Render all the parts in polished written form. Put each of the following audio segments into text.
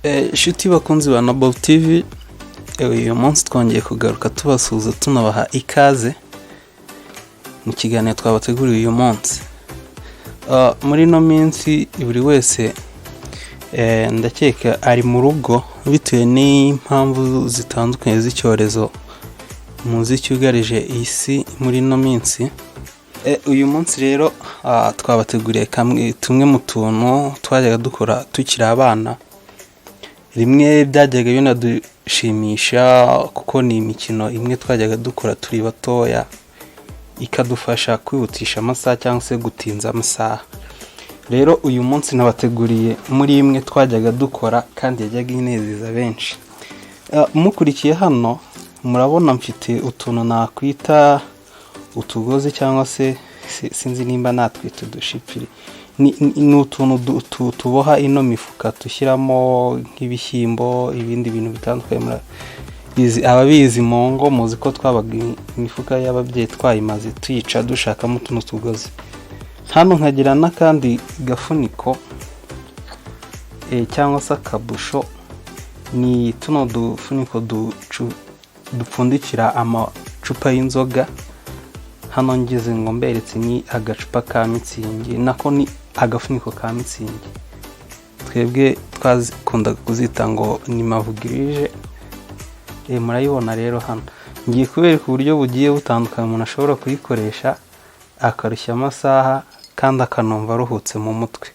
Inshuti bakunzi ba Noble TV, uyu munsi twongeye kugaruka tubasuhuza tunabaha ikaze mu kiganiro twabateguriye uyu munsi. Muri no minsi buri wese ndakeka ari mu rugo bitewe n'impamvu zitandukanye z'icyorezo muzi cyugarije isi muri no minsi. Uyu munsi rero twabateguriye tumwe mu tuntu twajyaga dukora tukiri abana. Rimwe byajyaga binadushimisha kuko ni imikino imwe twajyaga dukora turi batoya ikadufasha kwihutisha amasaha cyangwa se gutinza amasaha. Rero uyu munsi nabateguriye muri imwe twajyaga dukora kandi yajyaga inezeza benshi. Mukurikiye hano murabona mfite utuntu nakwita utugozi cyangwa se sinzi nimba natwita udushipiri. Ni utuntu tuboha ino mifuka tushyiramo nk'ibishyimbo ibindi bintu bitandukanye. Ababizi mu ngo muzi ko twabaga imifuka y'ababyeyi twayimaze tuyica dushakamo utuntu tugozi. Hano nkagira n'akandi gafuniko cyangwa se akabusho. Ni tuno dufuniko dupfundikira amacupa y'inzoga. Hano ngeze ngo mberetse ni agacupa ka mitsingi, nako ni agafuniko ka mitsingi. Twebwe twakundaga kuzita ngo ni mavugirije. Murayibona rero hano. Ngiye kubereka uburyo bugiye butandukanye umuntu ashobora kuyikoresha akarushya amasaha kandi akanumva aruhutse mu mutwe.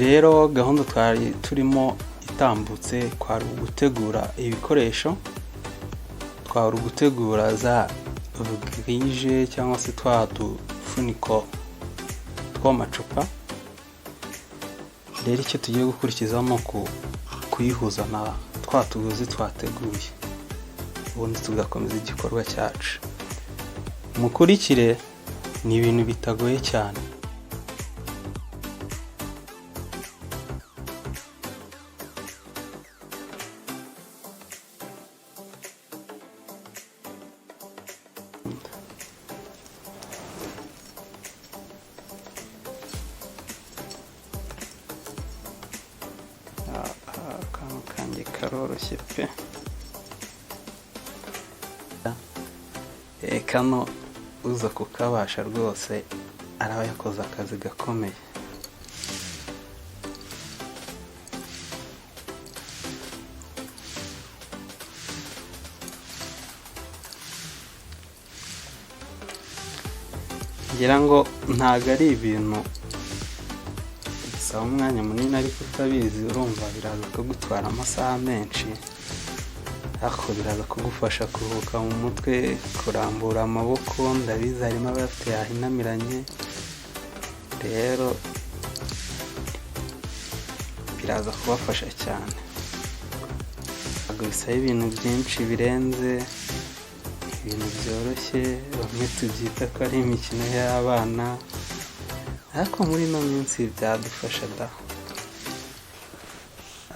Rero gahunda twari turimo itambutse kwari gutegura ibikoresho, twari gutegura za vugirije cyangwa se twa dufuniko tw'amacupa. Rero icyo tugiye gukurikizamo kuyihuza na twa tugozi twateguye, ubundi tugakomeza igikorwa cyacu. Mukurikire, ni ibintu bitagoye cyane. Akantu kanjye karoroshye pe. Kano uza kukabasha rwose araba yakoze akazi gakomeye. Ngira ngo ntago ari ibintu bisaba umwanya munini, ariko utabizi urumva biraza kugutwara amasaha menshi. Ariko biraza kugufasha kuruhuka mu mutwe, kurambura amaboko. Ndabizi harimo abafite yahinamiranye, rero biraza kubafasha cyane. Ntabwo bisaba ibintu byinshi birenze, ibintu byoroshye. Bamwe tubyita ko ari imikino y'abana, ariko muri no minsi byadufasha da.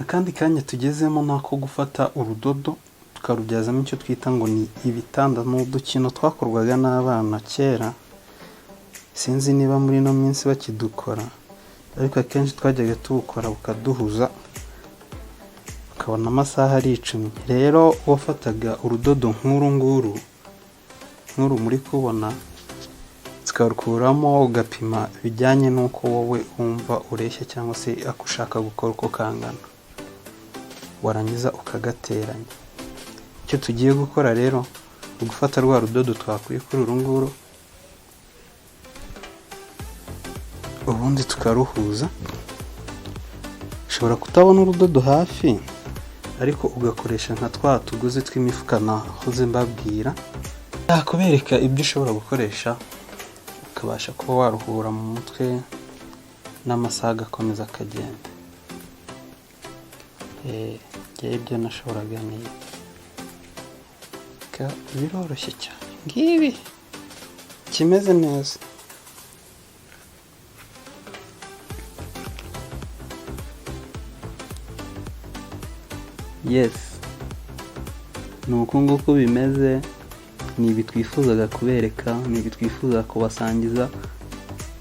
Akandi kanya tugezemo nako gufata urudodo tukarubyazamo icyo twita ngo ni ibitanda. N'udukino twakorwaga n'abana kera, sinzi niba muri no minsi bakidukora, ariko akenshi twajyaga tuwukora bukaduhuza ukabona amasaha aricumye. Rero wafataga urudodo nk'uru muri kubona, ukarukuramo ugapima bijyanye n'uko wowe wumva ureshya cyangwa se ako ushaka gukora uko kangana, warangiza ukagateranya. Icyo tugiye gukora rero ni ugufata rwa rudodo twakuye kuri uru nguru, ubundi tukaruhuza. Ushobora kutabona urudodo hafi, ariko ugakoresha nka twa tuguzi tw'imifuka nahoze mbabwira, yakubereka ibyo ushobora gukoresha ukabasha kuba waruhura mu mutwe n'amasaha agakomeza akagenda. Ibyo nashoboraga niyo biroroshye cyane, ngibi kimeze neza. Yes, ni uku nguku bimeze. Ni ibi twifuzaga kubereka, ni ibi twifuza kubasangiza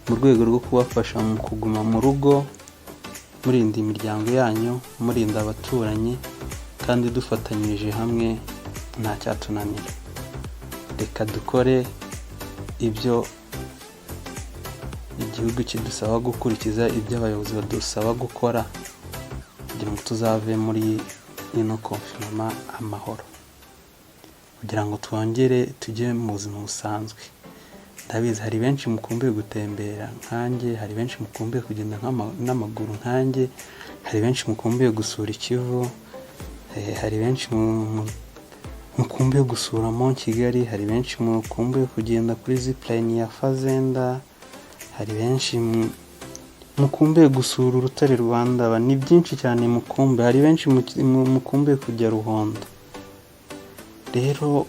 mu rwego rwo kubafasha mu kuguma mu rugo, murinda imiryango yanyu, murinda abaturanyi, kandi dufatanyirije hamwe nta cyatunanira. Reka dukore ibyo igihugu kidusaba gukurikiza, ibyo abayobozi badusaba gukora, kugira ngo tuzave muri ino konfinoma amahoro, kugira ngo twongere tujye mu buzima busanzwe. Ndabizi hari benshi mukumbuye gutembera nkanjye, hari benshi mukumbuye kugenda n'amaguru nkanjye, hari benshi mukumbuye gusura Ikivu, hari benshi mukumbuye gusura Mont Kigali, hari benshi mukumbuye kugenda kuri zipline ya Fazenda, hari benshi mukumbuye gusura urutare Rwanda. Ni byinshi cyane mukumbuye, hari benshi mukumbuye kujya Ruhondo. Rero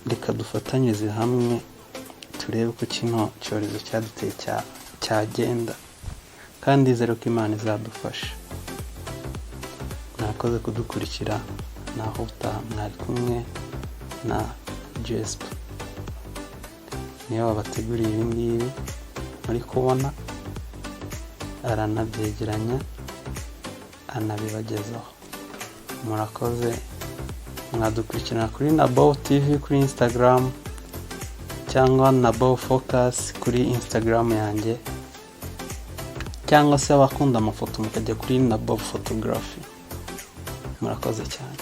reka dufatanyirize hamwe turebe ko kino cyorezo cyaduteye cyagenda, kandi zero ko Imana izadufasha. Mwakoze kudukurikira, naho utaha mwari kumwe na GSP, niyo wabateguriye ibi ngibi muri kubona, aranabyegeranya anabibagezaho. Murakoze. Mwadukurikirana kuri Nabo TV kuri Instagram, cyangwa Nabo Focus kuri Instagram yanjye, cyangwa se abakunda amafoto mukajya kuri Nabo Photography. Murakoze cyane.